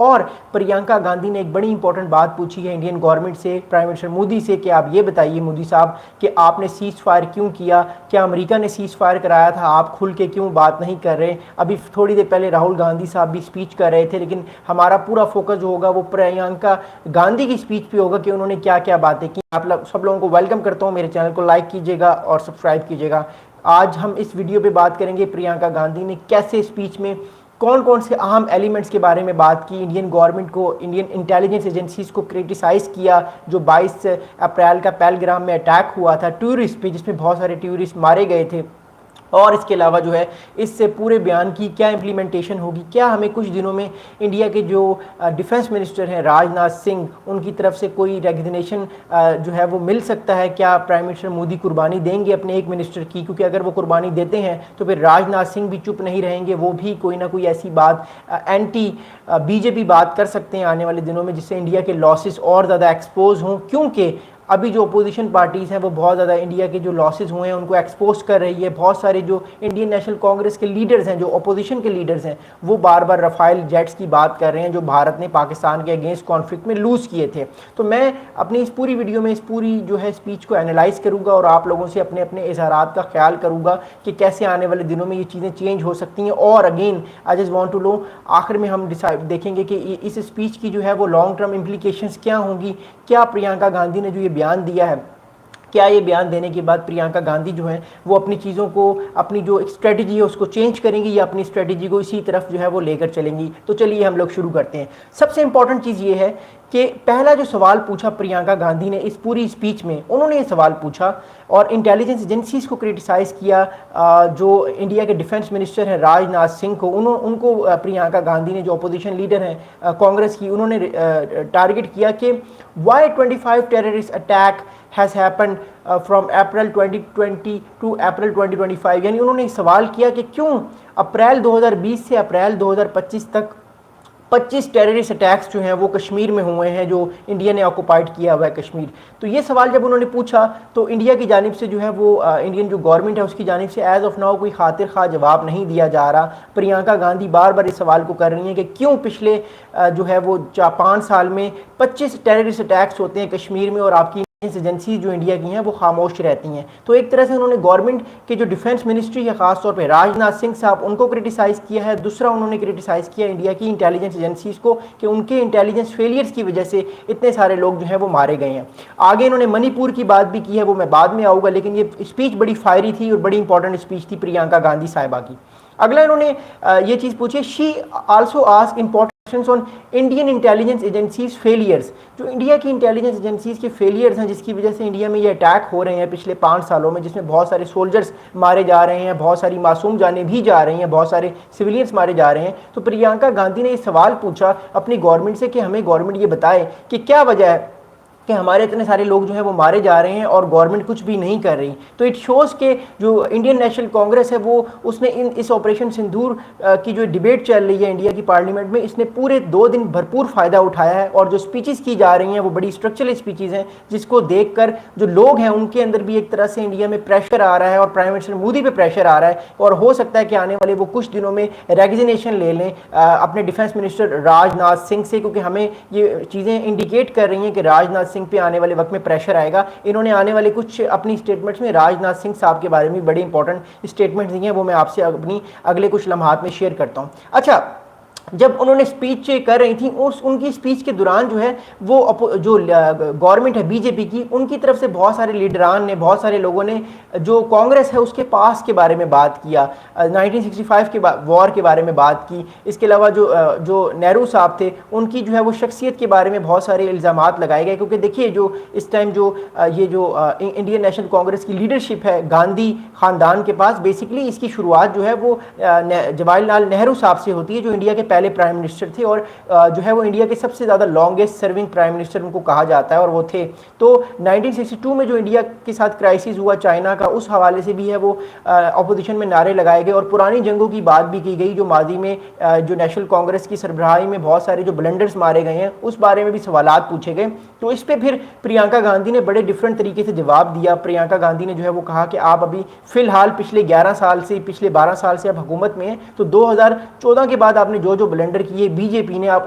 और प्रियंका गांधी ने एक बड़ी इंपॉर्टेंट बात पूछी है इंडियन गवर्नमेंट से, प्राइम मिनिस्टर मोदी से, कि आप ये बताइए मोदी साहब कि आपने सीज फायर क्यों किया, क्या अमेरिका ने सीज फायर कराया था, आप खुल के क्यों बात नहीं कर रहे। अभी थोड़ी देर पहले राहुल गांधी साहब भी स्पीच कर रहे थे, लेकिन हमारा पूरा फोकस जो होगा वो प्रियंका गांधी की स्पीच पे होगा कि उन्होंने क्या क्या बातें की। आप सब लोगों को वेलकम करता हूँ, मेरे चैनल को लाइक कीजिएगा और सब्सक्राइब कीजिएगा। आज हम इस वीडियो पे बात करेंगे प्रियंका गांधी ने कैसे स्पीच में कौन कौन से अहम एलिमेंट्स के बारे में बात की, इंडियन गवर्नमेंट को, इंडियन इंटेलिजेंस एजेंसीज को क्रिटिसाइज़ किया जो 22 अप्रैल का पहलगाम में अटैक हुआ था टूरिस्ट पे, जिसमें बहुत सारे टूरिस्ट मारे गए थे। और इसके अलावा जो है इससे पूरे बयान की क्या इम्प्लीमेंटेशन होगी, क्या हमें कुछ दिनों में इंडिया के जो डिफेंस मिनिस्टर हैं राजनाथ सिंह, उनकी तरफ से कोई रेकग्निशन जो है वो मिल सकता है, क्या प्राइम मिनिस्टर मोदी कुर्बानी देंगे अपने एक मिनिस्टर की, क्योंकि अगर वो कुर्बानी देते हैं तो फिर राजनाथ सिंह भी चुप नहीं रहेंगे, वो भी कोई ना कोई ऐसी बात एंटी बीजेपी बात कर सकते हैं आने वाले दिनों में, जिससे इंडिया के लॉसेस और ज़्यादा एक्सपोज हों। क्योंकि अभी जो अपोजिशन पार्टीज़ हैं वो बहुत ज़्यादा इंडिया के जो लॉसेस हुए हैं उनको एक्सपोज कर रही है। बहुत सारे जो इंडियन नेशनल कांग्रेस के लीडर्स हैं, जो अपोजिशन के लीडर्स हैं, वो बार बार रफ़ाइल जेट्स की बात कर रहे हैं जो भारत ने पाकिस्तान के अगेंस्ट कॉन्फ्लिक्ट में लूज़ किए थे। तो मैं अपनी इस पूरी वीडियो में इस पूरी जो है स्पीच को एनालाइज करूँगा और आप लोगों से अपने अपने इजहारात का ख्याल करूँगा कि कैसे आने वाले दिनों में ये चीज़ें चेंज हो सकती हैं। और again I just want to know, आखिर में हम डिसाइड देखेंगे कि इस स्पीच की जो है वो लॉन्ग टर्म इम्प्लीकेशंस क्या होंगी, क्या प्रियंका गांधी ने जो ये बयान दिया है, क्या ये बयान देने के बाद प्रियंका गांधी जो है वो अपनी चीज़ों को, अपनी जो स्ट्रेटजी है उसको चेंज करेंगी या अपनी स्ट्रेटजी को इसी तरफ जो है वो लेकर चलेंगी। तो चलिए हम लोग शुरू करते हैं। सबसे इंपॉर्टेंट चीज़ ये है कि पहला जो सवाल पूछा प्रियंका गांधी ने इस पूरी स्पीच में, उन्होंने ये सवाल पूछा और इंटेलिजेंस एजेंसीज को क्रिटिसाइज़ किया, जो इंडिया के डिफेंस मिनिस्टर हैं राजनाथ सिंह को, उनको प्रियंका गांधी ने, जो अपोजिशन लीडर हैं कांग्रेस की, उन्होंने टारगेट किया कि why 25 terrorist attack has happened from April 2020 to April 2025। यानी उन्होंने सवाल किया कि क्यों अप्रैल 2020 से अप्रैल 2025 तक 25 टेररिस्ट अटैक्स जो हैं वो कश्मीर में हुए हैं, जो इंडिया ने ऑक्युपाइड किया हुआ है कश्मीर। तो ये सवाल जब उन्होंने पूछा तो इंडिया की जानिब से जो है वो इंडियन जो गवर्नमेंट है उसकी जानिब से एज ऑफ नाउ कोई खातिर खा जवाब नहीं दिया जा रहा। प्रियंका गांधी बार बार इस सवाल को कर रही हैं कि क्यों पिछले जो है वो 5 साल में 25 टेररिस्ट अटैक्स होते हैं कश्मीर में और आपकी एजेंसी जो इंडिया की हैं वो खामोश रहती हैं। तो एक तरह से उन्होंने गवर्नमेंट के जो डिफेंस मिनिस्ट्री है, खासतौर पे राजनाथ सिंह साहब, उनको क्रिटिसाइज़ किया है। दूसरा उन्होंने क्रिटिसाइज़ किया इंडिया की इंटेलिजेंस एजेंसीज को कि उनके इंटेलिजेंस फेलियर्स की वजह से इतने सारे लोग जो हैं वो मारे गए हैं। आगे इन्होंने मणिपुर की बात भी की है, वो मैं बाद में आऊँगा, लेकिन ये स्पीच बड़ी फायरी थी और बड़ी इंपॉर्टेंट स्पीच थी प्रियंका गांधी साहिबा की। अगला इन्होंने ये चीज़ पूछी, she also ask important on Indian intelligence agencies failures, जो इंडिया की इंटेलिजेंस एजेंसीज के फेलियर्स हैं जिसकी वजह से इंडिया में ये अटैक हो रहे हैं पिछले 5 सालों में, जिसमें बहुत सारे सोल्जर्स मारे जा रहे हैं, बहुत सारी मासूम जानें भी जा रही हैं, बहुत सारे सिविलियंस मारे जा रहे हैं। तो प्रियंका गांधी ने ये सवाल पूछा अपनी गवर्नमेंट से कि हमें गवर्नमेंट ये बताए कि क्या वजह है कि हमारे इतने सारे लोग जो हैं वो मारे जा रहे हैं और गवर्नमेंट कुछ भी नहीं कर रही। तो इट शोज़ के जो इंडियन नेशनल कांग्रेस है वो उसने इस ऑपरेशन सिंदूर की जो डिबेट चल रही है इंडिया की पार्लियामेंट में, इसने पूरे 2 दिन भरपूर फ़ायदा उठाया है। और जो स्पीचेस की जा रही हैं वो बड़ी स्ट्रक्चरल स्पीचेस हैं, जिसको देखकर जो लोग हैं उनके अंदर भी एक तरह से इंडिया में प्रेशर आ रहा है और प्राइम मिनिस्टर मोदी पे प्रेशर आ रहा है। और हो सकता है कि आने वाले वो कुछ दिनों में रेजिग्नेशन ले लें अपने डिफेंस मिनिस्टर राजनाथ सिंह से, क्योंकि हमें ये चीज़ें इंडिकेट कर रही हैं कि राजनाथ सिंह पे आने वाले वक्त में प्रेशर आएगा। इन्होंने आने वाले कुछ अपनी स्टेटमेंट्स में राजनाथ सिंह साहब के बारे में बड़ी इंपॉर्टेंट स्टेटमेंट्स दी हैं, वो मैं आपसे अपनी अगले कुछ लम्हात में शेयर करता हूँ। अच्छा, जब उन्होंने स्पीच कर रही थी उनकी स्पीच के दौरान जो है वो जो गवर्नमेंट है बीजेपी की, उनकी तरफ से बहुत सारे लीडरान ने, बहुत सारे लोगों ने जो कांग्रेस है उसके पास के बारे में बात किया, 1965 के वॉर के बारे में बात की। इसके अलावा जो नेहरू साहब थे उनकी जो है वो शख्सियत के बारे में बहुत सारे इल्ज़ामात लगाए गए, क्योंकि देखिए जो इस टाइम जो ये जो इंडियन नेशनल कांग्रेस की लीडरशिप है गांधी ख़ानदान के पास, बेसिकली इसकी शुरुआत जो है वो जवाहरलाल नेहरू साहब से होती है, जो इंडिया के पहले प्राइम मिनिस्टर थे और जो है वो इंडिया के सबसे ज़्यादा लॉन्गेस्ट सर्विंग प्राइम मिनिस्टर उनको कहा जाता है और वो थे। तो 1962 में जो इंडिया के साथ क्राइसिस हुआ चाइना का, उस हवाले से भी है वो अपोजिशन में नारे लगाए गए और पुरानी जंगों की बात भी की गई, जो माजी में जो नेशनल कांग्रेस की सरबराही में बहुत सारे जो ब्लंडर्स मारे गए हैं उस बारे में भी सवालात पूछे गए। तो इस पर फिर प्रियंका गांधी ने बड़े डिफरेंट तरीके से जवाब दिया। प्रियंका गांधी ने जो है वो कहा कि आप अभी फ़िलहाल पिछले 11 साल से, पिछले 12 साल से आप हुकूमत में हैं, तो 2014 के बाद आपने जो जो ब्लंडर किए बीजेपी ने, आप